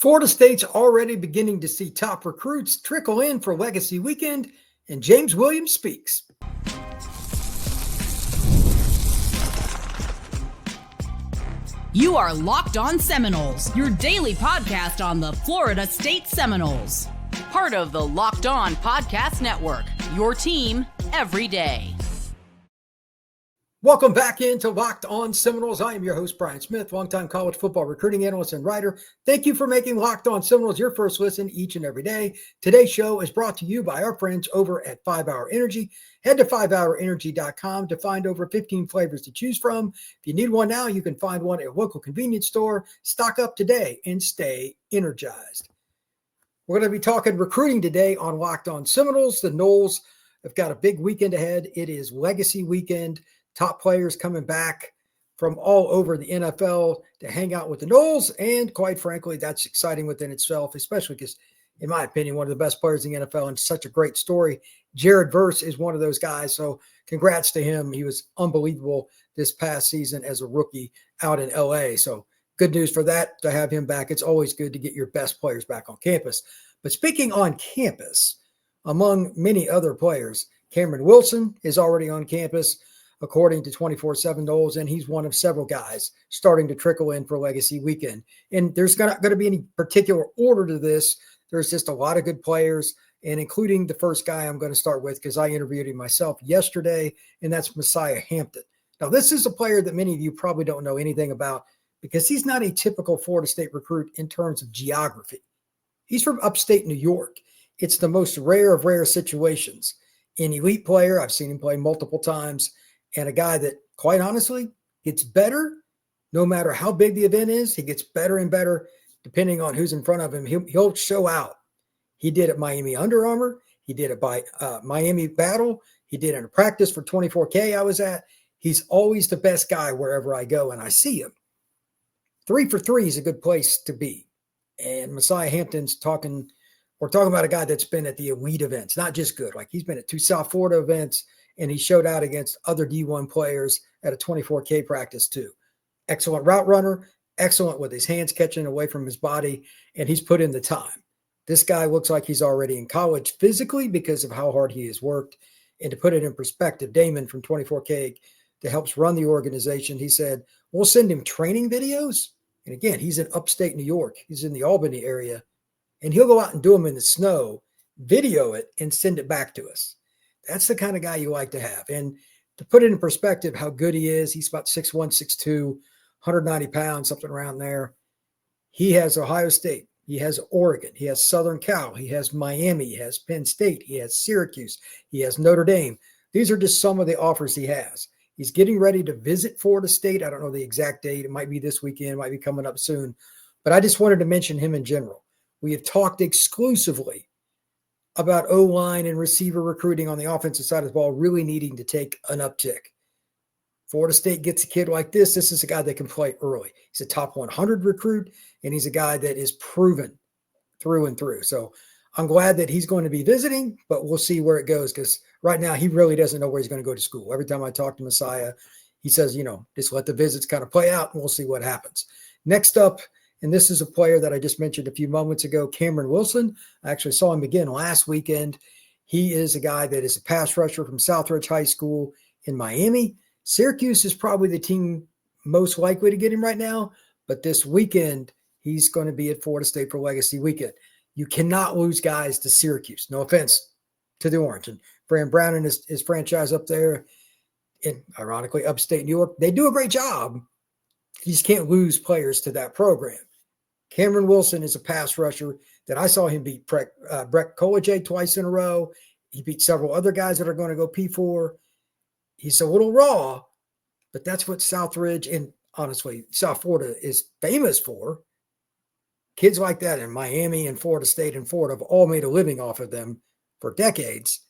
Florida State's already beginning to see top recruits trickle in for Legacy Weekend, and James Williams speaks. You are Locked On Seminoles, your daily podcast on the Florida State Seminoles. Part of the Locked On Podcast Network, your team every day. Welcome back into Locked On Seminoles. I am your host, Brian Smith, longtime college football recruiting analyst and writer. Thank you for making Locked On Seminoles your first listen each and every day. Today's show is brought to you by our friends over at 5-Hour Energy. Head to 5hourenergy.com to find over 15 flavors to choose from. If you need one now, you can find one at a local convenience store. Stock up today and stay energized. We're going to be talking recruiting today on Locked On Seminoles. The Noles have got a big weekend ahead. It is Legacy Weekend. Top players coming back from all over the NFL to hang out with the Noles. And quite frankly, that's exciting within itself, especially because, in my opinion, one of the best players in the NFL and such a great story. Jared Verse is one of those guys. So congrats to him. He was unbelievable this past season as a rookie out in LA. So good news for that to have him back. It's always good to get your best players back on campus. But speaking on campus, among many other players, Kamron Wilson is already on campus, according to 24/7 Noles, and he's one of several guys starting to trickle in for Legacy Weekend. And there's not going to be any particular order to this. There's just a lot of good players, and including the first guy I'm going to start with because I interviewed him myself yesterday, and that's Lasiah Hampton. Now, this is a player that many of you probably don't know anything about because he's not a typical Florida State recruit in terms of geography. He's from upstate New York. It's the most rare of rare situations. An elite player, I've seen him play multiple times, and a guy that, quite honestly, gets better no matter how big the event is. He gets better and better depending on who's in front of him. He'll show out. He did at Miami Under Armour. He did it by Miami Battle. He did it in a practice for 24K I was at. He's always the best guy wherever I go and I see him. 3 for 3 is a good place to be. And Lasiah Hampton's we're talking about a guy that's been at the elite events, not just good. Like he's been at 2 South Florida events, and he showed out against other D1 players at a 24K practice too. Excellent route runner, excellent with his hands catching away from his body, and he's put in the time. This guy looks like he's already in college physically because of how hard he has worked. And to put it in perspective, Damon from 24K that helps run the organization, he said, we'll send him training videos. And again, he's in upstate New York. He's in the Albany area. And he'll go out and do them in the snow, video it, and send it back to us. That's the kind of guy you like to have. And to put it in perspective, how good he is, he's about 6'1", 6'2", 190 pounds, something around there. He has Ohio State. He has Oregon. He has Southern Cal. He has Miami. He has Penn State. He has Syracuse. He has Notre Dame. These are just some of the offers he has. He's getting ready to visit Florida State. I don't know the exact date. It might be this weekend. It might be coming up soon. But I just wanted to mention him in general. We have talked exclusively about O-line and receiver recruiting on the offensive side of the ball really needing to take an uptick. Florida State gets a kid like this. This is a guy that can play early. He's a top 100 recruit, and he's a guy that is proven through and through. So I'm glad that he's going to be visiting, but we'll see where it goes because right now he really doesn't know where he's going to go to school. Every time I talk to Lasiah, he says, just let the visits kind of play out, and we'll see what happens. Next up, and this is a player that I just mentioned a few moments ago, Kamron Wilson. I actually saw him again last weekend. He is a guy that is a pass rusher from Southridge High School in Miami. Syracuse is probably the team most likely to get him right now, but this weekend he's going to be at Florida State for Legacy Weekend. You cannot lose guys to Syracuse. No offense to the Orange. And Fran Brown and his franchise up there in, ironically, upstate New York, they do a great job. You just can't lose players to that program. Kamron Wilson is a pass rusher that I saw him beat Brett Collegiate twice in a row. He beat several other guys that are going to go P4. He's a little raw, but that's what Southridge and honestly South Florida is famous for. Kids like that in Miami and Florida State and Florida have all made a living off of them for decades.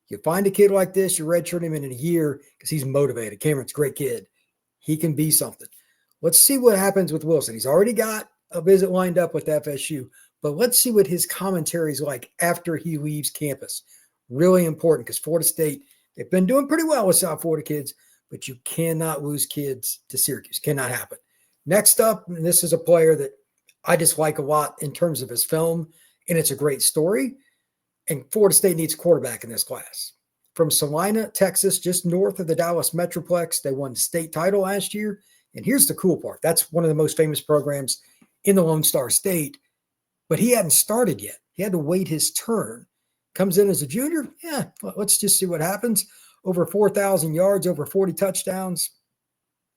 You find a kid like this, you redshirt him in a year because he's motivated. Cameron's a great kid. He can be something. Let's see what happens with Wilson. He's already got a visit lined up with FSU, but let's see what his commentary is like after he leaves campus. Really important because Florida State, they've been doing pretty well with South Florida kids, but you cannot lose kids to Syracuse. Cannot happen. Next up, and this is a player that I just like a lot in terms of his film, and it's a great story. And Florida State needs a quarterback in this class. From Salina, Texas, just north of the Dallas Metroplex, they won the state title last year. And here's the cool part. That's one of the most famous programs in the Lone Star State, but he hadn't started yet. He had to wait his turn. Comes in as a junior. Yeah, let's just see what happens. Over 4,000 yards, over 40 touchdowns.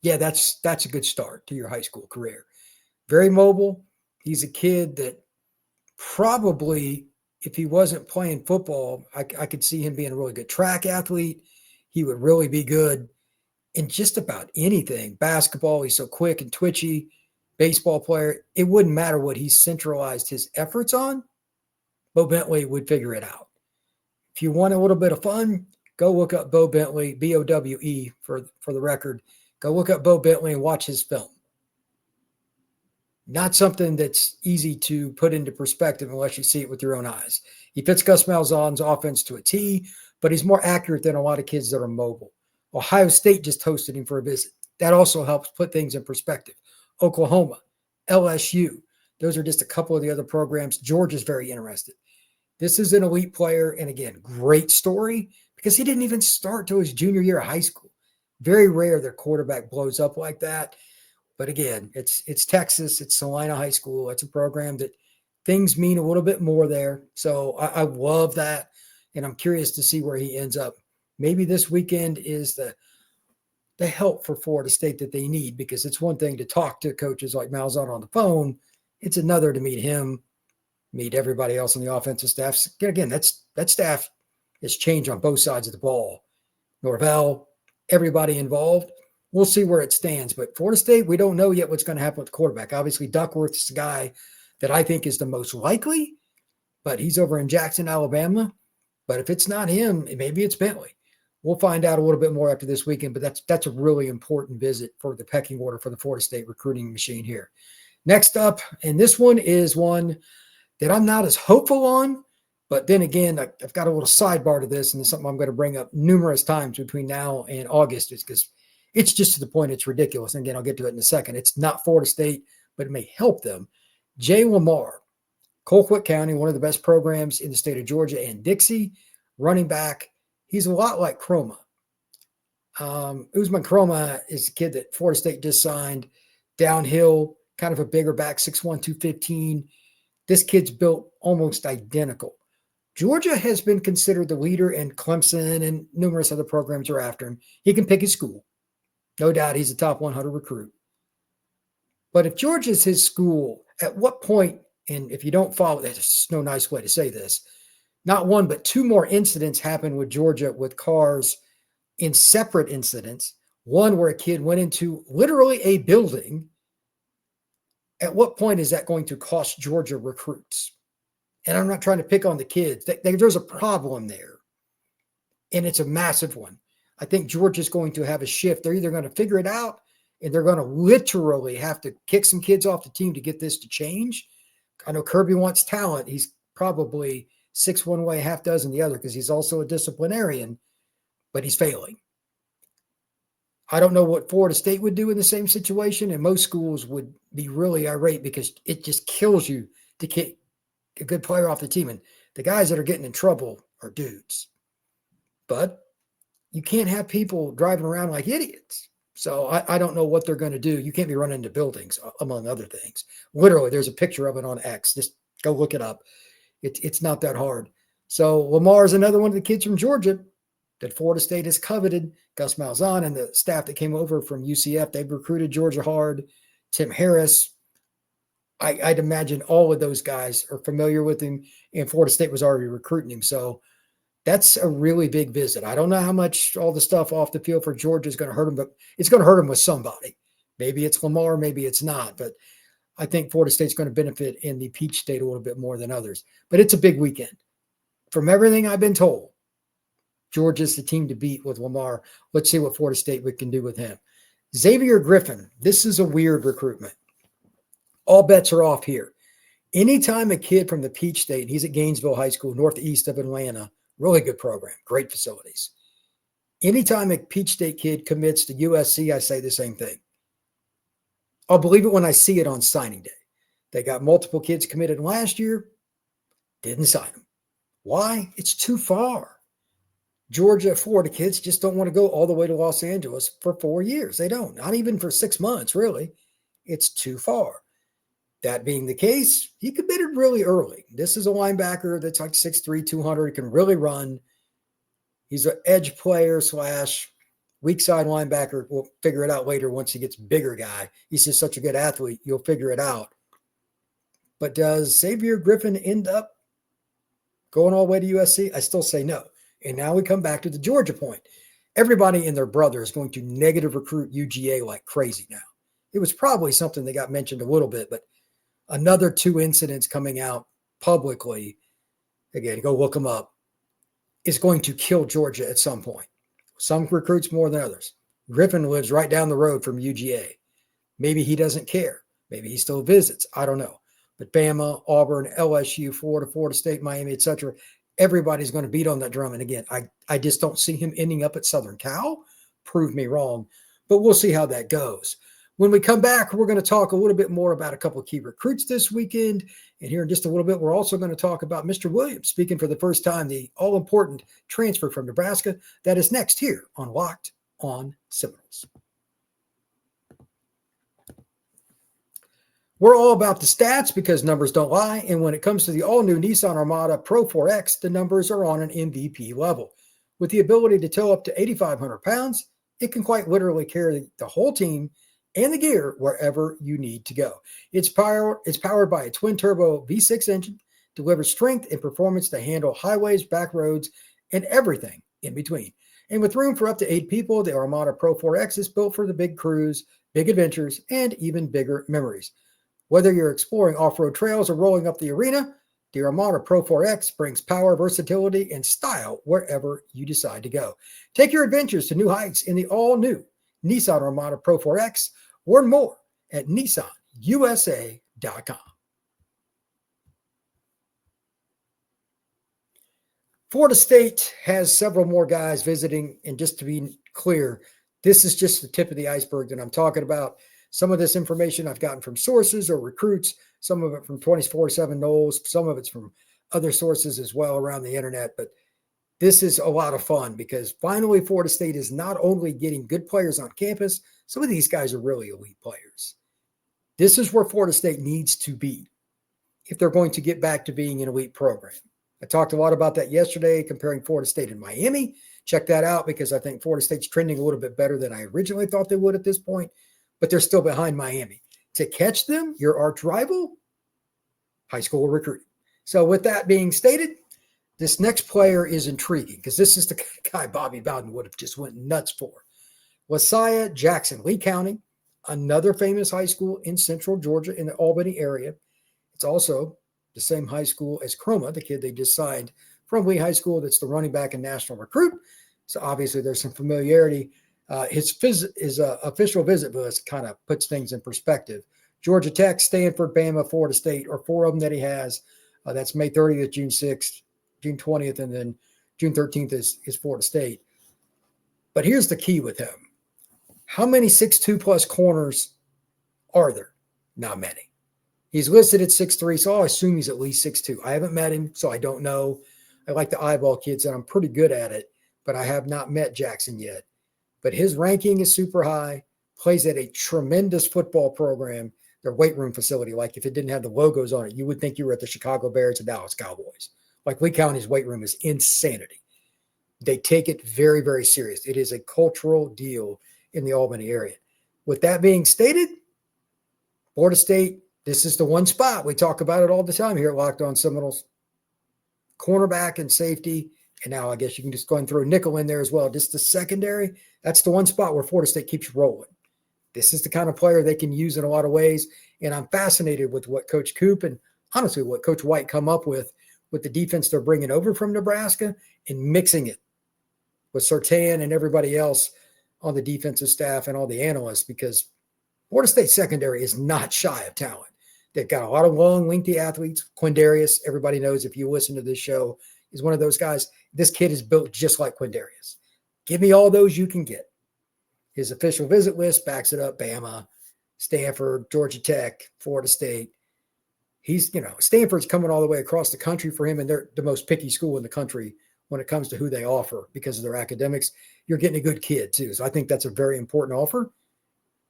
Yeah, that's a good start to your high school career. Very mobile. He's a kid that probably, if he wasn't playing football, I could see him being a really good track athlete. He would really be good in just about anything. Basketball, he's so quick and twitchy. Baseball player, it wouldn't matter what he centralized his efforts on. Bowe Bentley would figure it out. If you want a little bit of fun, go look up Bowe Bentley, Bowe for the record. Go look up Bowe Bentley and watch his film. Not something that's easy to put into perspective unless you see it with your own eyes. He fits Gus Malzahn's offense to a T, but he's more accurate than a lot of kids that are mobile. Ohio State just hosted him for a visit. That also helps put things in perspective. Oklahoma, LSU. Those are just a couple of the other programs. Georgia's very interested. This is an elite player, and again, great story because he didn't even start till his junior year of high school. Very rare their quarterback blows up like that. But again, it's Texas, it's Salina High School. It's a program that things mean a little bit more there. So I love that, and I'm curious to see where he ends up. Maybe this weekend is the help for Florida State that they need, because it's one thing to talk to coaches like Malzahn on the phone. It's another to meet him, meet everybody else on the offensive staff. Again, that staff has changed on both sides of the ball. Norvell, everybody involved. We'll see where it stands. But Florida State, we don't know yet what's going to happen with the quarterback. Obviously, Duckworth is the guy that I think is the most likely, but he's over in Jackson, Alabama. But if it's not him, maybe it's Bentley. We'll find out a little bit more after this weekend, but that's a really important visit for the pecking order for the Florida State recruiting machine here. Next up, and this one is one that I'm not as hopeful on, but then again, I've got a little sidebar to this, and it's something I'm going to bring up numerous times between now and August, is because it's just to the point it's ridiculous. And again, I'll get to it in a second. It's not Florida State, but it may help them. Jay Lamar, Colquitt County, one of the best programs in the state of Georgia and Dixie, running back. He's a lot like Chroma. Usman Chroma is a kid that Florida State just signed, downhill, kind of a bigger back, 6'1", 215. This kid's built almost identical. Georgia has been considered the leader, and Clemson and numerous other programs are after him. He can pick his school. No doubt he's a top 100 recruit. But if Georgia's his school, at what point, and if you don't follow, there's no nice way to say this, not one, but two more incidents happened with Georgia with cars in separate incidents. One where a kid went into literally a building. At what point is that going to cost Georgia recruits? And I'm not trying to pick on the kids. There's a problem there, and it's a massive one. I think Georgia's going to have a shift. They're either going to figure it out, and they're going to literally have to kick some kids off the team to get this to change. I know Kirby wants talent. He's probably 6 one way, half dozen the other, because he's also a disciplinarian, but he's failing. I don't know what Florida State would do in the same situation, and most schools would be really irate because it just kills you to kick a good player off the team. And the guys that are getting in trouble are dudes. But you can't have people driving around like idiots. So I don't know what they're going to do. You can't be running into buildings, among other things. Literally, there's a picture of it on X. Just go look it up. It's not that hard. So Lamar is another one of the kids from Georgia that Florida State has coveted. Gus Malzahn and the staff that came over from UCF, they've recruited Georgia hard. Tim Harris, I'd imagine all of those guys are familiar with him, and Florida State was already recruiting him. So that's a really big visit. I don't know how much all the stuff off the field for Georgia is going to hurt him, but it's going to hurt him with somebody. Maybe it's Lamar, maybe it's not. But I think Florida State's going to benefit in the Peach State a little bit more than others. But it's a big weekend. From everything I've been told, Georgia's the team to beat with Lamar. Let's see what Florida State can do with him. Xavier Griffin, this is a weird recruitment. All bets are off here. Anytime a kid from the Peach State, he's at Gainesville High School, northeast of Atlanta, really good program, great facilities. Anytime a Peach State kid commits to USC, I say the same thing. I'll believe it when I see it on signing day. They got multiple kids committed last year, didn't sign them. Why? It's too far. Georgia, Florida kids just don't want to go all the way to Los Angeles for 4 years. They don't, not even for 6 months, really. It's too far. That being the case, he committed really early. This is a linebacker that's like 6'3", 200. He can really run. He's an edge player / weak side linebacker. We'll figure it out later once he gets bigger guy. He's just such a good athlete. You'll figure it out. But does Xavier Griffin end up going all the way to USC? I still say no. And now we come back to the Georgia point. Everybody and their brother is going to negative recruit UGA like crazy now. It was probably something that got mentioned a little bit, but another 2 incidents coming out publicly, again, go look them up, is going to kill Georgia at some point. Some recruits more than others. Griffin lives right down the road from UGA. Maybe he doesn't care. Maybe he still visits. I don't know. But Bama, Auburn, LSU, Florida, Florida State, Miami, etc., everybody's going to beat on that drum. And again, I just don't see him ending up at Southern Cal. Prove me wrong. But we'll see how that goes. When we come back, we're going to talk a little bit more about a couple of key recruits this weekend. And here in just a little bit, we're also going to talk about Mr. Williams, speaking for the first time, the all-important transfer from Nebraska. That is next here on Locked on Seminoles. We're all about the stats because numbers don't lie. And when it comes to the all-new Nissan Armada Pro 4X, the numbers are on an MVP level. With the ability to tow up to 8,500 pounds, it can quite literally carry the whole team and the gear wherever you need to go. It's powered by a twin-turbo V6 engine, delivers strength and performance to handle highways, back roads, and everything in between. And with room for up to 8 people, the Armada Pro 4X is built for the big cruise, big adventures, and even bigger memories. Whether you're exploring off-road trails or rolling up the arena, the Armada Pro 4X brings power, versatility, and style wherever you decide to go. Take your adventures to new heights in the all-new Nissan Armada Pro 4X. Learn more at nissanusa.com. Florida State has several more guys visiting, and just to be clear, this is just the tip of the iceberg that I'm talking about. Some of this information I've gotten from sources or recruits, some of it from 24/7 Noles, some of it's from other sources as well around the internet. But this is a lot of fun because finally Florida State is not only getting good players on campus, some of these guys are really elite players. This is where Florida State needs to be if they're going to get back to being an elite program. I talked a lot about that yesterday, comparing Florida State and Miami. Check that out because I think Florida State's trending a little bit better than I originally thought they would at this point, but they're still behind Miami. To catch them, your arch rival, high school recruiting. So with that being stated, this next player is intriguing because this is the guy Bobby Bowden would have just went nuts for. Lasiah Jackson, Lee County, another famous high school in central Georgia in the Albany area. It's also the same high school as Chroma, the kid they just signed from Lee High School that's the running back and national recruit. So obviously there's some familiarity. His official visit list kind of puts things in perspective. Georgia Tech, Stanford, Bama, Florida State are 4 of them that he has. That's May 30th, June 6th, June 20th, and then June 13th is Florida State. But here's the key with him. How many 6'2 plus corners are there? Not many. He's listed at 6'3, so I'll assume he's at least 6'2. I haven't met him, so I don't know. I like to eyeball kids, and I'm pretty good at it, but I have not met Jackson yet. But his ranking is super high, plays at a tremendous football program, their weight room facility. Like if it didn't have the logos on it, you would think you were at the Chicago Bears and Dallas Cowboys. Like Lee County's weight room is insanity. They take it very, very serious. It is a cultural deal in the Albany area. With that being stated, Florida State, this is the one spot. We talk about it all the time here at Locked On Seminoles. Cornerback and safety. And now I guess you can just go and throw nickel in there as well. Just the secondary. That's the one spot where Florida State keeps rolling. This is the kind of player they can use in a lot of ways. And I'm fascinated with what Coach Coop and honestly what Coach White come up with the defense they're bringing over from Nebraska and mixing it with Surtain and everybody else on the defensive staff and all the analysts, because Florida State secondary is not shy of talent. They've got a lot of long, lengthy athletes. Quindarius, everybody knows if you listen to this show, is one of those guys. This kid is built just like Quindarius. Give me all those you can get. His official visit list backs it up. Bama, Stanford, Georgia Tech, Florida State. Stanford's coming all the way across the country for him, and they're the most picky school in the country when it comes to who they offer because of their academics. You're getting a good kid too. So I think that's a very important offer.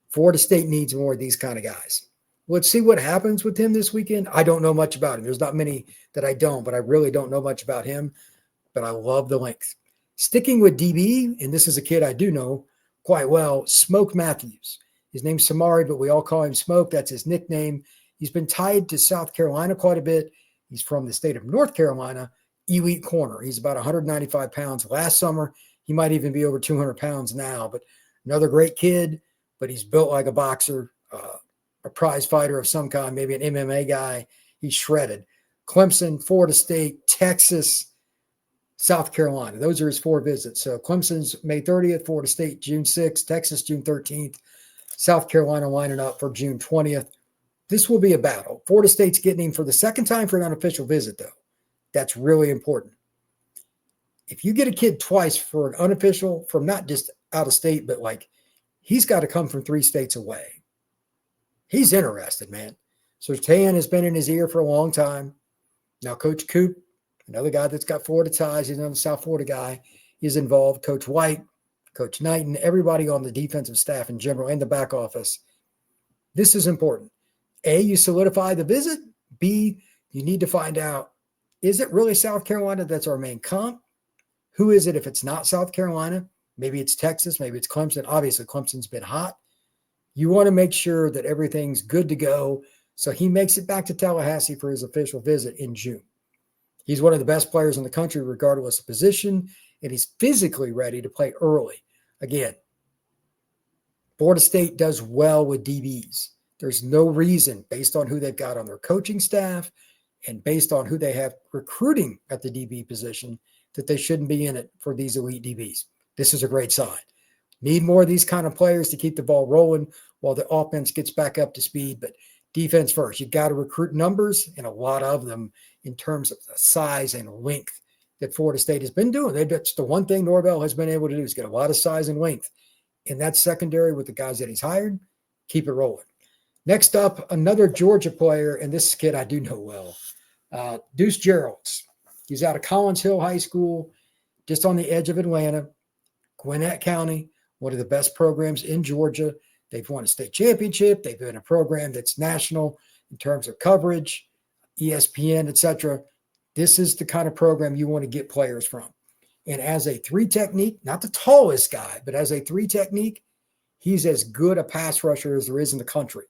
Florida State needs more of these kind of guys. Let's see what happens with him this weekend. I don't know much about him. There's not many that I don't, but I really don't know much about him. But I love the length. Sticking with DB, and this is a kid I do know quite well, Smoke Matthews. His name's Samari, but we all call him Smoke. That's his nickname. He's been tied to South Carolina quite a bit. He's from the state of North Carolina, elite corner. He's about 195 pounds last summer. He might even be over 200 pounds now, but another great kid, but he's built like a boxer, a prize fighter of some kind, maybe an MMA guy. He's shredded. Clemson, Florida State, Texas, South Carolina. Those are his 4 visits. So Clemson's May 30th, Florida State June 6th, Texas June 13th, South Carolina lining up for June 20th. This will be a battle. Florida State's getting him for the second time for an unofficial visit, though. That's really important. If you get a kid twice for an unofficial from not just out of state, but like he's got to come from 3 states away. He's interested, man. So Tan has been in his ear for a long time. Now Coach Coop, another guy that's got Florida ties, he's another South Florida guy, is involved. Coach White, Coach Knighton, everybody on the defensive staff in general and the back office. This is important. A, you solidify the visit. B, you need to find out, is it really South Carolina that's our main comp? Who is it if it's not South Carolina? Maybe it's Texas, maybe it's Clemson. Obviously, Clemson's been hot. You want to make sure that everything's good to go. So he makes it back to Tallahassee for his official visit in June. He's one of the best players in the country, regardless of position, and he's physically ready to play early. Again, Florida State does well with DBs. There's no reason, based on who they've got on their coaching staff and based on who they have recruiting at the DB position, that they shouldn't be in it for these elite DBs. This is a great sign. Need more of these kind of players to keep the ball rolling while the offense gets back up to speed. But defense first. You've got to recruit numbers, and a lot of them in terms of the size and length that Florida State has been doing. That's the one thing Norvell has been able to do is get a lot of size and length. In that secondary with the guys that he's hired, keep it rolling. Next up, another Georgia player, and this kid I do know well, Deuce Geralds. He's out of Collins Hill High School, just on the edge of Atlanta, Gwinnett County, one of the best programs in Georgia. They've won a state championship. They've been a program that's national in terms of coverage, ESPN, etc. This is the kind of program you want to get players from. And as a 3 technique, not the tallest guy, but as a 3 technique, he's as good a pass rusher as there is in the country.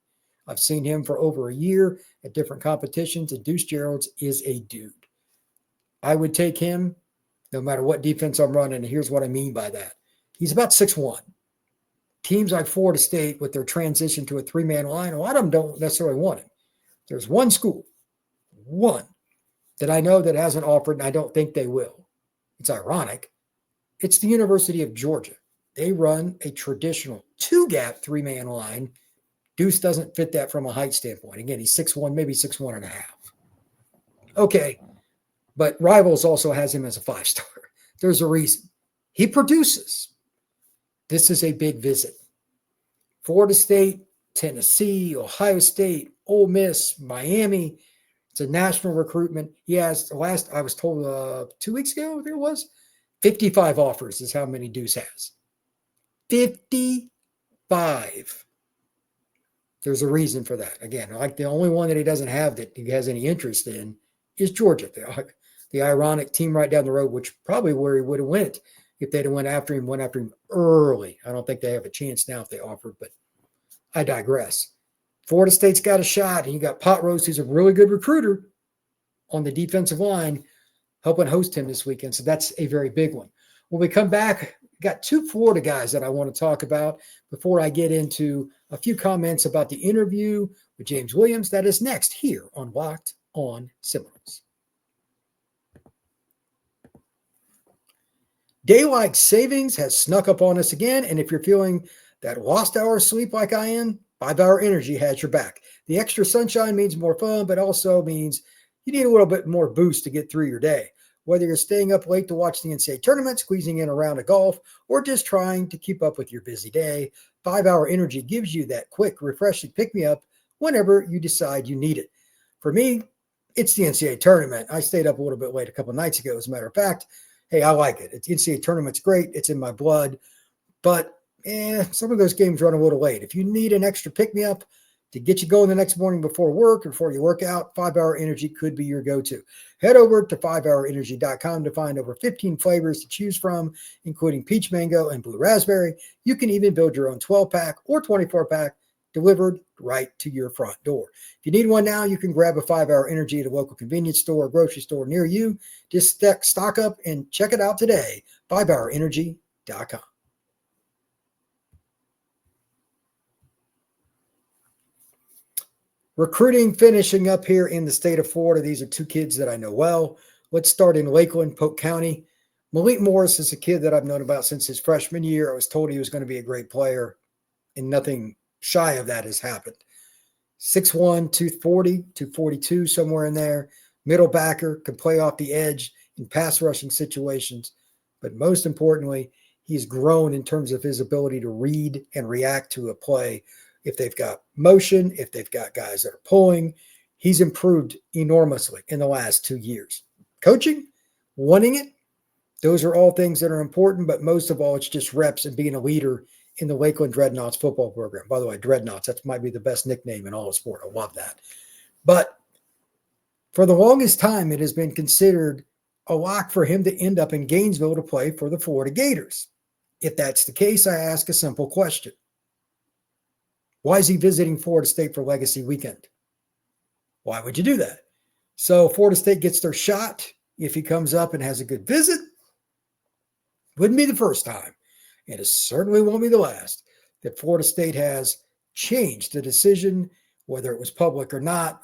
I've seen him for over a year at different competitions, and Deuce Geralds is a dude. I would take him no matter what defense I'm running, and here's what I mean by that. He's about 6'1". Teams like Florida State, with their transition to a 3-man line, a lot of them don't necessarily want him. There's one school, that I know that hasn't offered, and I don't think they will. It's ironic. It's the University of Georgia. They run a traditional 2-gap 3-man line. Deuce doesn't fit that from a height standpoint. Again, he's 6'1", maybe 6'1 and a half. Okay, but Rivals also has him as a 5-star. There's a reason. He produces. This is a big visit. Florida State, Tennessee, Ohio State, Ole Miss, Miami. It's a national recruitment. He has, I was told 2 weeks ago, I think it was, 55 offers is how many Deuce has. 55. There's a reason for that. Again, like the only one that he doesn't have that he has any interest in is Georgia. The ironic team right down the road, which probably where he would have went if they'd have went after him early. I don't think they have a chance now if they offered, but I digress. Florida State's got a shot, and you got Pot Roast, who's a really good recruiter on the defensive line, helping host him this weekend. So that's a very big one. When we come back, we got 2 Florida guys that I want to talk about before I get into a few comments about the interview with James Williams. That is next here on Locked on Seminoles. Daylight savings has snuck up on us again, and if you're feeling that lost hour of sleep like I am, 5-Hour Energy has your back. The extra sunshine means more fun, but also means you need a little bit more boost to get through your day. Whether you're staying up late to watch the NCAA tournament, squeezing in a round of golf, or just trying to keep up with your busy day, 5-Hour Energy gives you that quick, refreshing pick-me-up whenever you decide you need it. For me, it's the NCAA tournament. I stayed up a little bit late a couple of nights ago, as a matter of fact. Hey, I like it. It's NCAA tournament's great. It's in my blood. But some of those games run a little late. If you need an extra pick-me-up to get you going the next morning before work or before you work out, 5-Hour Energy could be your go-to. Head over to 5hourenergy.com to find over 15 flavors to choose from, including peach mango and blue raspberry. You can even build your own 12-pack or 24-pack delivered right to your front door. If you need one now, you can grab a 5-Hour Energy at a local convenience store or grocery store near you. Just stock up and check it out today, 5hourenergy.com. Recruiting finishing up here in the state of Florida. These are two kids that I know well. Let's start in Lakeland, Polk County. Malik Morris is a kid that I've known about since his freshman year. I was told he was going to be a great player, and nothing shy of that has happened. 6'1", 240, 242, somewhere in there. Middle backer, can play off the edge in pass rushing situations. But most importantly, he's grown in terms of his ability to read and react to a play. If they've got motion, if they've got guys that are pulling, he's improved enormously in the last 2 years. Coaching, wanting it, those are all things that are important, but most of all, it's just reps and being a leader in the Lakeland Dreadnoughts football program. By the way, Dreadnoughts, that might be the best nickname in all of sport. I love that. But for the longest time, it has been considered a lock for him to end up in Gainesville to play for the Florida Gators. If that's the case, I ask a simple question. Why is he visiting Florida State for Legacy Weekend? Why would you do that? So Florida State gets their shot if he comes up and has a good visit. Wouldn't be the first time, and it certainly won't be the last, that Florida State has changed the decision, whether it was public or not.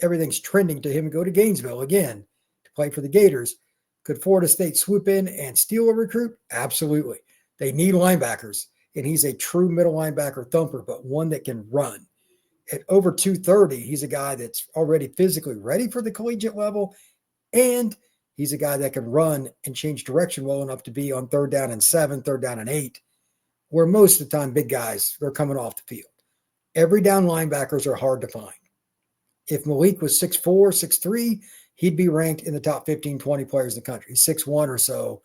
Everything's trending to him to go to Gainesville again to play for the Gators. Could Florida State swoop in and steal a recruit? Absolutely. They need linebackers. And he's a true middle linebacker thumper, but one that can run. At over 230, he's a guy that's already physically ready for the collegiate level, and he's a guy that can run and change direction well enough to be on 3rd down and 7, 3rd down and 8, where most of the time big guys, they're coming off the field. Every down linebackers are hard to find. If Malik was 6'4", 6'3", he'd be ranked in the top 15, 20 players in the country. He's 6'1" or so.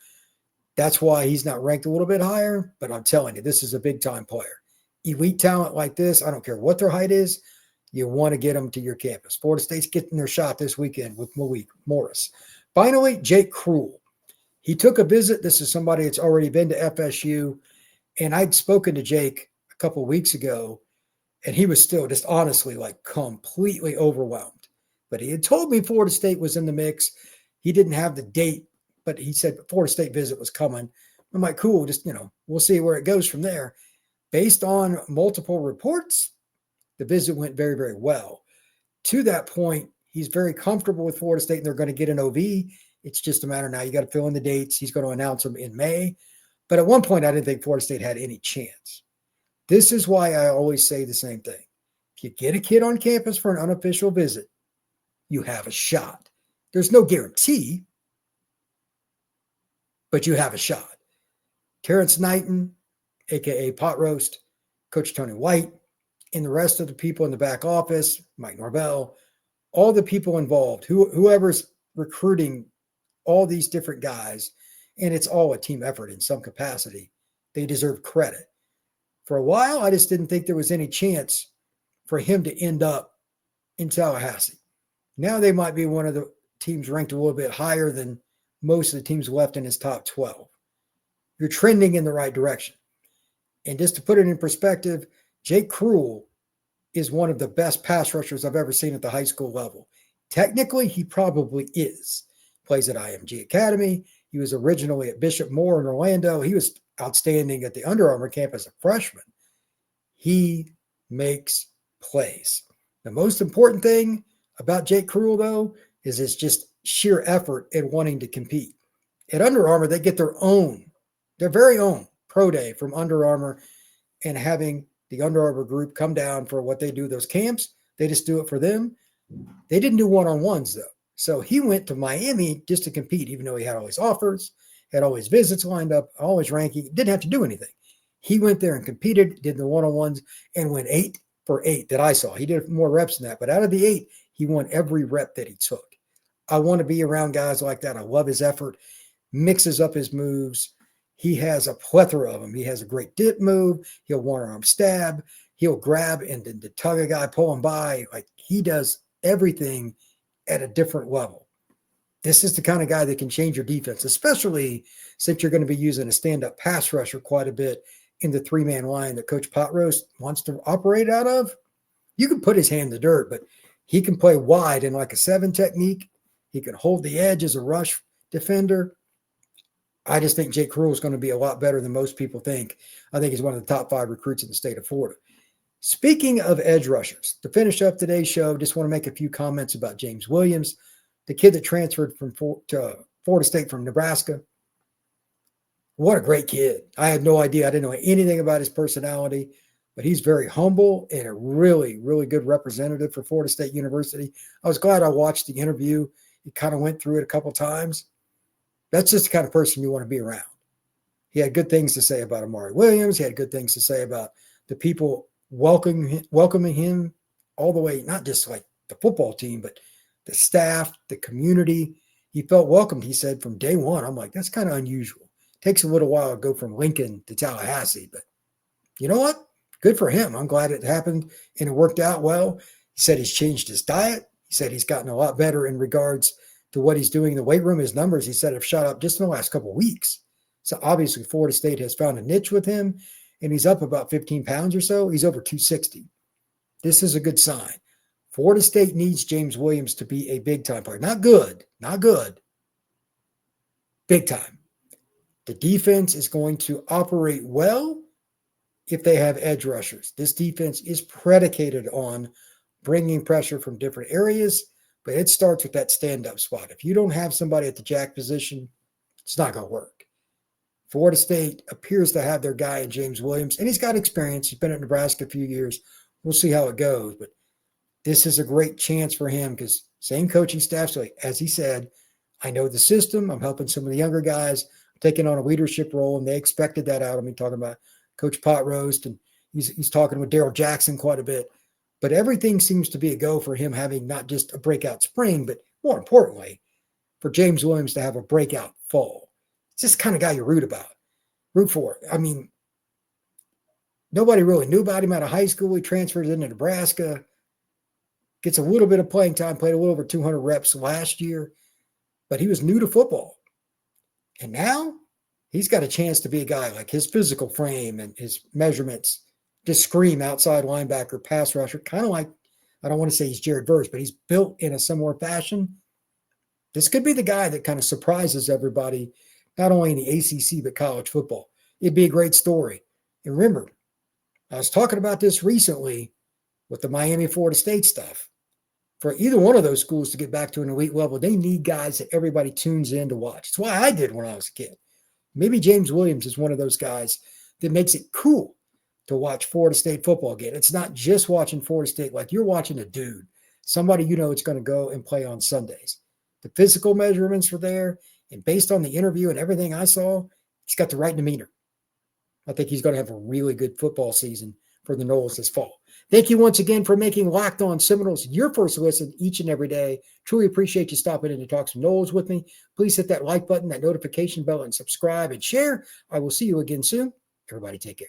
That's why he's not ranked a little bit higher, but I'm telling you, this is a big-time player. Elite talent like this, I don't care what their height is, you want to get them to your campus. Florida State's getting their shot this weekend with Malik Morris. Finally, Jake Kreul. He took a visit. This is somebody that's already been to FSU, and I'd spoken to Jake a couple of weeks ago, and he was still just honestly like completely overwhelmed. But he had told me Florida State was in the mix. He didn't have the date, but he said Florida State visit was coming. I'm like, cool, just, we'll see where it goes from there. Based on multiple reports, the visit went very, very well. To that point, he's very comfortable with Florida State, and they're going to get an OV. It's just a matter now. You got to fill in the dates. He's going to announce them in May. But at one point, I didn't think Florida State had any chance. This is why I always say the same thing. If you get a kid on campus for an unofficial visit, you have a shot. There's no guarantee, but you have a shot. Terrence Knighton, a.k.a. Pot Roast, Coach Tony White, and the rest of the people in the back office, Mike Norvell, all the people involved, whoever's recruiting all these different guys, and it's all a team effort in some capacity, they deserve credit. For a while, I just didn't think there was any chance for him to end up in Tallahassee. Now they might be one of the teams ranked a little bit higher than most of the teams left in his top 12. You're trending in the right direction. And just to put it in perspective, Jake Kreul is one of the best pass rushers I've ever seen at the high school level. Technically, he probably is. Plays at IMG Academy. He was originally at Bishop Moore in Orlando. He was outstanding at the Under Armour camp as a freshman. He makes plays. The most important thing about Jake Kreul, though, is his just sheer effort in wanting to compete. At Under Armour, they get their very own pro day from Under Armour, and having the Under Armour group come down for what they do, those camps, they just do it for them. They didn't do one-on-ones, though. So he went to Miami just to compete, even though he had all his offers, had all his visits lined up, all his ranking, didn't have to do anything. He went there and competed, did the one-on-ones, and went 8 for 8 that I saw. He did more reps than that, but out of the 8, He won every rep that he took. I want to be around guys like that. I love his effort, mixes up his moves. He has a plethora of them. He has a great dip move. He'll one-arm stab. He'll grab and then tug a guy, pull him by. Like, he does everything at a different level. This is the kind of guy that can change your defense, especially since you're going to be using a stand-up pass rusher quite a bit in the three-man line that Coach Potroast wants to operate out of. You can put his hand in the dirt, but he can play wide in like a 7 technique. He can hold the edge as a rush defender. I just think Jake Kreul is going to be a lot better than most people think. I think he's one of the top 5 recruits in the state of Florida. Speaking of edge rushers, to finish up today's show, just want to make a few comments about James Williams, the kid that transferred to Florida State from Nebraska. What a great kid. I had no idea. I didn't know anything about his personality, but he's very humble and a really, really good representative for Florida State University. I was glad I watched the interview. He kind of went through it a couple times. That's just the kind of person you want to be around. He had good things to say about Amari Williams. He had good things to say about the people welcoming him all the way, not just like the football team, but the staff, the community. He felt welcomed, he said, from day one. I'm like, that's kind of unusual. Takes a little while to go from Lincoln to Tallahassee, but you know what? Good for him. I'm glad it happened and it worked out well. He said he's changed his diet. He said he's gotten a lot better in regards to what he's doing in the weight room. His numbers, he said, have shot up just in the last couple of weeks. So obviously Florida State has found a niche with him, and he's up about 15 pounds or so. He's over 260. This is a good sign. Florida State needs James Williams to be a big-time player. Not good. Big time. The defense is going to operate well if they have edge rushers. This defense is predicated on bringing pressure from different areas, but it starts with that stand-up spot. If you don't have somebody at the jack position, it's not going to work. Florida State appears to have their guy in James Williams, and he's got experience. He's been at Nebraska a few years. We'll see how it goes, but this is a great chance for him because same coaching staff. So as he said, I know the system. I'm helping some of the younger guys, taking on a leadership role, and they expected that out of me, talking about Coach Potroast, and he's talking with Daryl Jackson quite a bit. But everything seems to be a go for him having not just a breakout spring, but more importantly, for James Williams to have a breakout fall. It's just the kind of guy you root for. I mean, nobody really knew about him out of high school. He transfers into Nebraska, gets a little bit of playing time, played a little over 200 reps last year, but he was new to football. And now he's got a chance to be a guy like his physical frame and his measurements just scream outside linebacker, pass rusher, kind of like, I don't want to say he's Jared Verse, but he's built in a similar fashion. This could be the guy that kind of surprises everybody, not only in the ACC, but college football. It'd be a great story. And remember, I was talking about this recently with the Miami, Florida State stuff. For either one of those schools to get back to an elite level, they need guys that everybody tunes in to watch. It's why I did when I was a kid. Maybe James Williams is one of those guys that makes it cool to watch Florida State football again. It's not just watching Florida State like you're watching a dude, somebody you know it's going to go and play on Sundays. The physical measurements were there, and based on the interview and everything I saw, he's got the right demeanor. I think he's going to have a really good football season for the Noles this fall. Thank you once again for making Locked On Seminoles your first listen each and every day. Truly appreciate you stopping in to talk some Noles with me. Please hit that like button, that notification bell, and subscribe and share. I will see you again soon. Everybody take care.